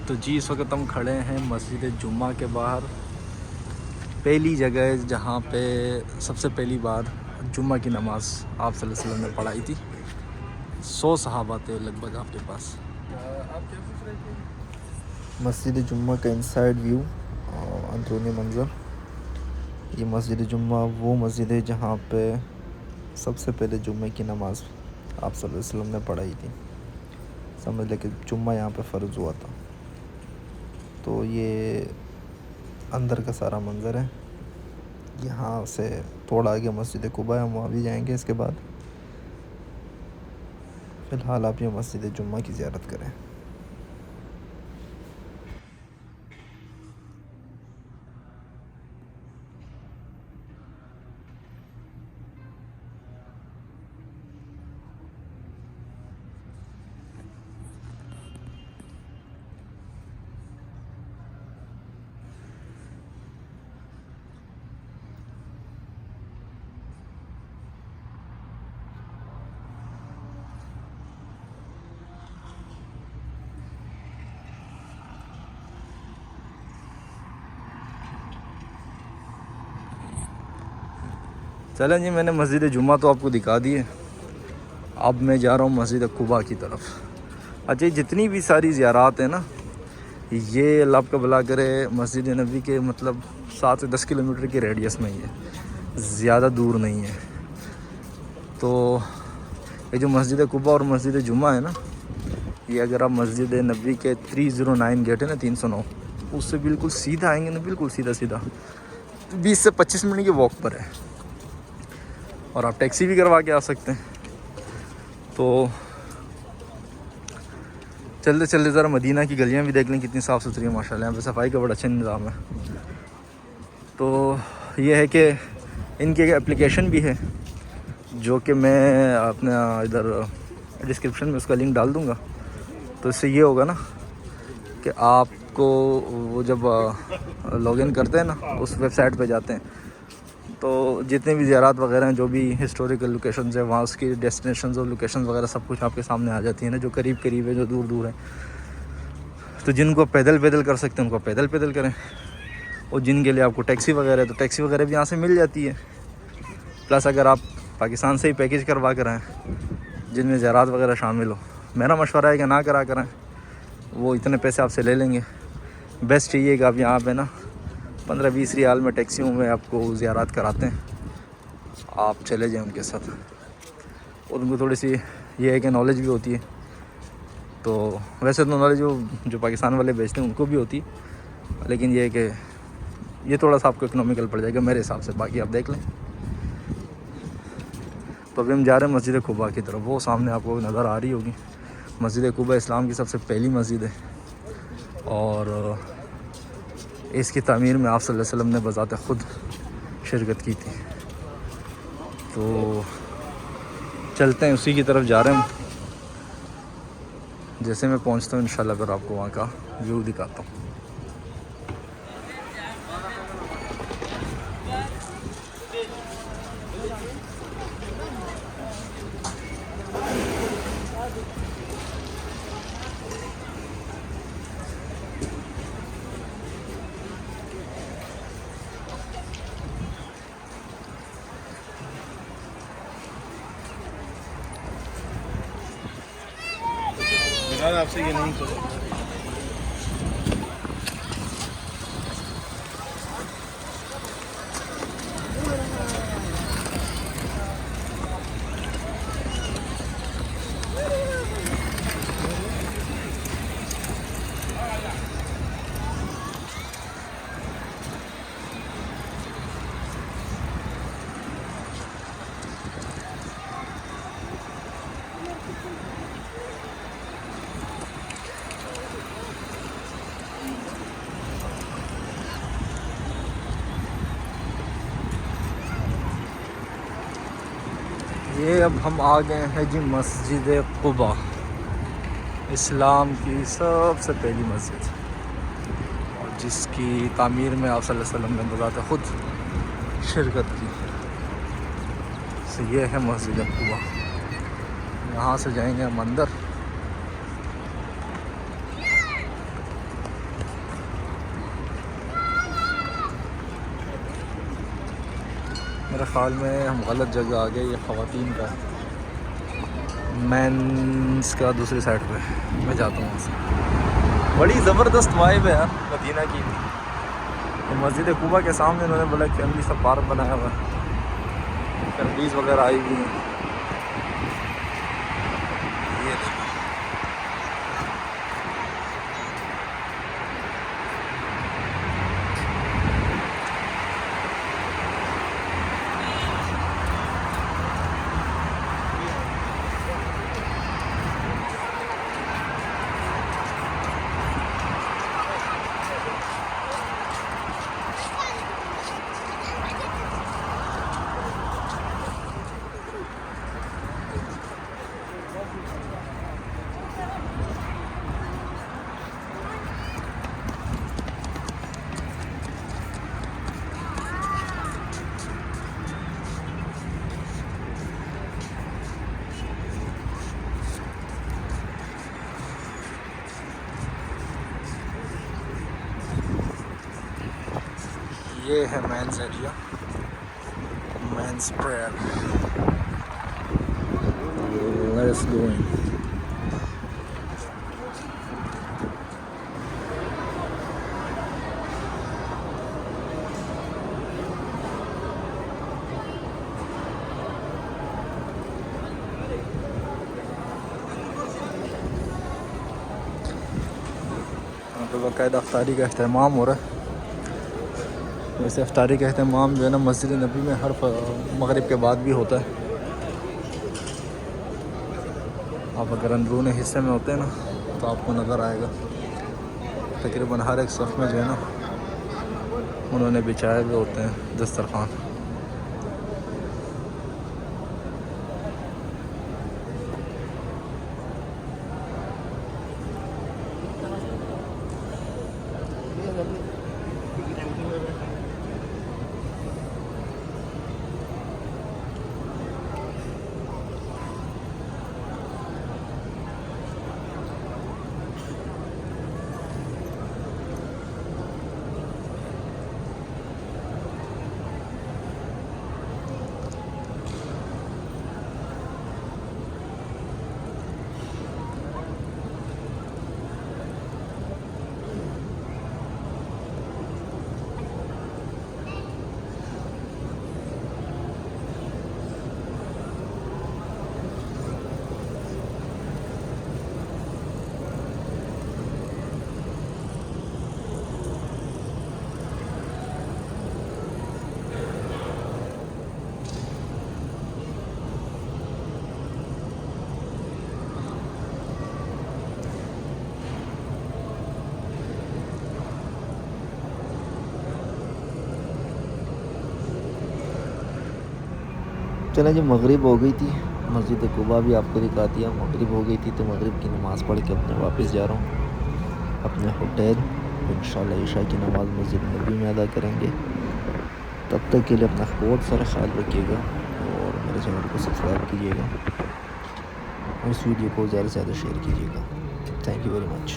तो जी इस वक्त हम खड़े हैं मस्जिद जुम्मा के बाहर। पहली जगह जहाँ पे सबसे पहली बार जुम्मा की नमाज़ आप सल्लल्लाहु अलैहि वसल्लम ने पढ़ाई थी। 100 सहाबा थे लगभग आपके पास। मस्जिद जुम्मा का इनसाइड व्यू, अंदरूनी मंज़र। ये मस्जिद जुम्मा वो मस्जिद है जहाँ पे सबसे पहले जुम्मे की नमाज़ आप सल्लल्लाहु अलैहि वसल्लम ने पढ़ाई थी। समझ लें कि जुम्मा यहाँ पे फ़र्ज़ हुआ था। तो ये अंदर का सारा मंज़र है। यहाँ से थोड़ा आगे मस्जिद कुबा है, हम वहाँ भी जाएंगे इसके बाद। फ़िलहाल आप ये मस्जिद जुम्मा की ज़ियारत करें। चलें जी, मैंने मस्जिद जुम्मा तो आपको दिखा दी है। अब मैं जा रहा हूँ मस्जिद कुबा की तरफ। अच्छा, जितनी भी सारी ज़ियारात हैं ना, ये अल्लाह आपका भला करे मस्जिद नबी के मतलब 7 से 10 किलोमीटर के रेडियस में ही है, ज़्यादा दूर नहीं है। तो ये जो मस्जिद कुबा और मस्जिद जुम्मा है ना, ये अगर आप मस्जिद नबी के 309 गेट है ना, 309, उससे बिल्कुल सीधा आएंगे ना, बिल्कुल सीधा सीधा 20 से 25 मिनट की वॉक पर है। और आप टैक्सी भी करवा के आ सकते हैं। तो चलते चलते ज़रा मदीना की गलियां भी देख लें कितनी साफ़ सुथरी है माशाल्लाह। यहाँ पे सफाई का बड़ा अच्छा इंतज़ाम है। तो ये है कि इनकी एक एप्लीकेशन भी है जो कि मैं अपना इधर डिस्क्रिप्शन में उसका लिंक डाल दूँगा। तो इससे ये होगा ना कि आपको वो जब लॉगिन करते हैं ना, उस वेबसाइट पे जाते हैं, तो जितने भी ज़ियारात वगैरह हैं, जो भी हिस्टोरिकल लोकेशंस है, वहाँ उसकी डेस्टिनेशंस और लोकेशंस वगैरह सब कुछ आपके सामने आ जाती है ना, जो करीब करीब है, जो दूर दूर है। तो जिनको पैदल कर सकते हैं उनको पैदल करें, और जिनके लिए आपको टैक्सी वगैरह है तो टैक्सी वगैरह भी यहाँ से मिल जाती है। प्लस अगर आप पाकिस्तान से ही पैकेज करवा कर आएँ जिनमें ज़ियारात वगैरह शामिल हो, मेरा मशवरा है कि ना करा करें, वो इतने पैसे आपसे ले लेंगे। बेस्ट चाहिए कि आप यहाँ पे ना 15-20 रियाल में टैक्सियों में आपको ज़ियारात कराते हैं, आप चले जाएं उनके साथ। और उनको थोड़ी सी ये है कि नॉलेज भी होती है। तो वैसे तो नॉलेज जो पाकिस्तान वाले बेचते हैं उनको भी होती है, लेकिन ये है कि ये थोड़ा सा आपको इकोनॉमिकल पड़ जाएगा मेरे हिसाब से, बाकी आप देख लें। तो अभी हम जा रहे हैं मस्जिद कुबा की तरफ। वो सामने आपको नज़र आ रही होगी मस्जिद कुबा। इस्लाम की सबसे पहली मस्जिद है और इसकी तामीर में आप सल्लल्लाहु अलैहि वसल्लम ने बज़ात ख़ुद शिरकत की थी। तो चलते हैं, उसी की तरफ जा रहे हैं। जैसे मैं पहुंचता हूँ इंशाल्लाह फिर आपको वहाँ का व्यू दिखाता हूँ। आपसे ये नहीं चलेगा। ये अब हम आ गए हैं जी मस्जिद कुबा, इस्लाम की सबसे पहली मस्जिद, और जिसकी तामीर में आप सल्लल्लाहु अलैहि वसल्लम ने बज़ात ख़ुद शिरकत की। तो ये है मस्जिद कुबा। यहाँ से जाएंगे हम अंदर। ख्याल में हम गलत जगह आ गए। ये ख़वातीन का मेंस का दूसरी साइड पे मैं जाता हूँ वहाँ से। बड़ी ज़बरदस्त वाइब है यार मदीना की। तो मस्जिद कुबा के सामने उन्होंने बोला फैमिली सब पार्क बनाया हुआ है, फैमिलीज़ वगैरह आई हुई हैं। ये देखो ये है men's area, men's prayer. Let's go in. यहाँ पे बाकायदा अफ्तारी का अहतमाम हो रहा है। वैसे अफ्तारी का अहतमाम जो है ना मस्जिद नबी में हर मगरिब के बाद भी होता है। आप अगर अंदरूनी हिस्से में होते हैं ना तो आपको नज़र आएगा तकरीबन हर एक सफ़ में जो है ना उन्होंने बिछाए हुए होते हैं दस्तरखान। चलें जी, मगरिब हो गई थी। मस्जिद कुबा भी आपको दिखा दिया। मगरिब हो गई थी तो मगरिब की नमाज़ पढ़ के अपने वापस जा रहा हूँ अपने होटल। इंशाल्लाह ईशा की नमाज़ मस्जिद नबी में अदा करेंगे। तब तक के लिए अपना बहुत सारा ख्याल रखिएगा और मेरे चैनल को सब्सक्राइब कीजिएगा और इस वीडियो को ज़्यादा से ज़्यादा शेयर कीजिएगा। Thank you very much.